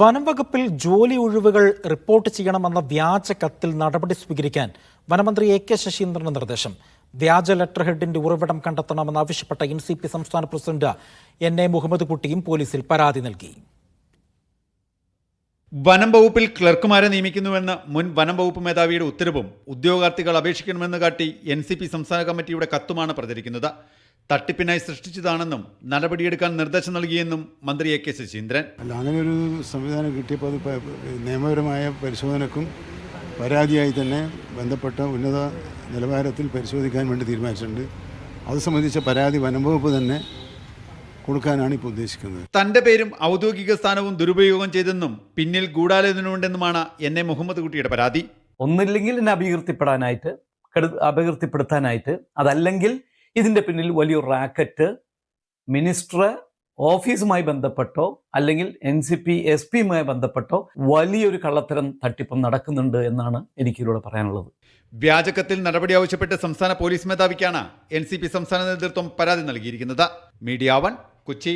വനം വകുപ്പിൽ ജോലി ഒഴിവുകൾ റിപ്പോർട്ട് ചെയ്യണമെന്ന വ്യാജ കത്തിൽ നടപടി സ്വീകരിക്കാൻ വനമന്ത്രി എ.കെ. ശശീന്ദ്രന് നിർദ്ദേശം. വ്യാജ ലെറ്റർ ഹെഡിന്റെ ഉറവിടം കണ്ടെത്തണമെന്നാവശ്യപ്പെട്ട NCP സംസ്ഥാന പ്രസിഡന്റ് N.A. മുഹമ്മദ് കുട്ടിയും പോലീസിൽ പരാതി നൽകി. വനം വകുപ്പിൽ ക്ലർക്കുമാരെ നിയമിക്കുന്നുവെന്ന് മുൻ വനം വകുപ്പ് മേധാവിയുടെ ഉത്തരവും ഉദ്യോഗാർത്ഥികൾ അപേക്ഷിക്കണമെന്ന് കാട്ടി NCP സംസ്ഥാന കമ്മിറ്റിയുടെ കത്തുമാണ് പ്രചരിക്കുന്നത്. തട്ടിപ്പിനായി സൃഷ്ടിച്ചതാണെന്നും നടപടിയെടുക്കാൻ നിർദ്ദേശം നൽകിയെന്നും മന്ത്രി എ.കെ. ശശീന്ദ്രൻ. അങ്ങനെ ഒരു സംവിധാനം കിട്ടിയപ്പോൾ അത് നിയമപരമായ പരിശോധനക്കും പരാതിയായി തന്നെ ബന്ധപ്പെട്ട ഉന്നത നിലവാരത്തിൽ പരിശോധിക്കാൻ വേണ്ടി തീരുമാനിച്ചിട്ടുണ്ട്. അത് സംബന്ധിച്ച പരാതി വനം വകുപ്പ് തന്നെ കൊടുക്കാനാണ് ഇപ്പോൾ ഉദ്ദേശിക്കുന്നത്. തന്റെ പേരും ഔദ്യോഗിക സ്ഥാനവും ദുരുപയോഗം ചെയ്തെന്നും പിന്നിൽ ഗൂഢാലോചനയുണ്ടെന്നുമാണ് N.A. മുഹമ്മദ് കുട്ടിയുടെ പരാതി. ഒന്നില്ലെങ്കിൽ എന്നെ അപകീർത്തിപ്പെടുത്താനായിട്ട്, അതല്ലെങ്കിൽ ഇതിന്റെ പിന്നിൽ വലിയൊരു റാക്കറ്റ് മിനിസ്റ്റർ ഓഫീസുമായി ബന്ധപ്പെട്ടോ അല്ലെങ്കിൽ NCP SP-യുമായി ബന്ധപ്പെട്ടോ വലിയൊരു കള്ളത്തരം തട്ടിപ്പം നടക്കുന്നുണ്ട് എന്നാണ് എനിക്കിതിലൂടെ പറയാനുള്ളത്. വ്യാജക്കത്തിൽ നടപടി ആവശ്യപ്പെട്ട് സംസ്ഥാന പോലീസ് മേധാവിക്കാണ് NCP സംസ്ഥാന നേതൃത്വം പരാതി നൽകിയിരിക്കുന്നത്. മീഡിയ 1 കൊച്ചി.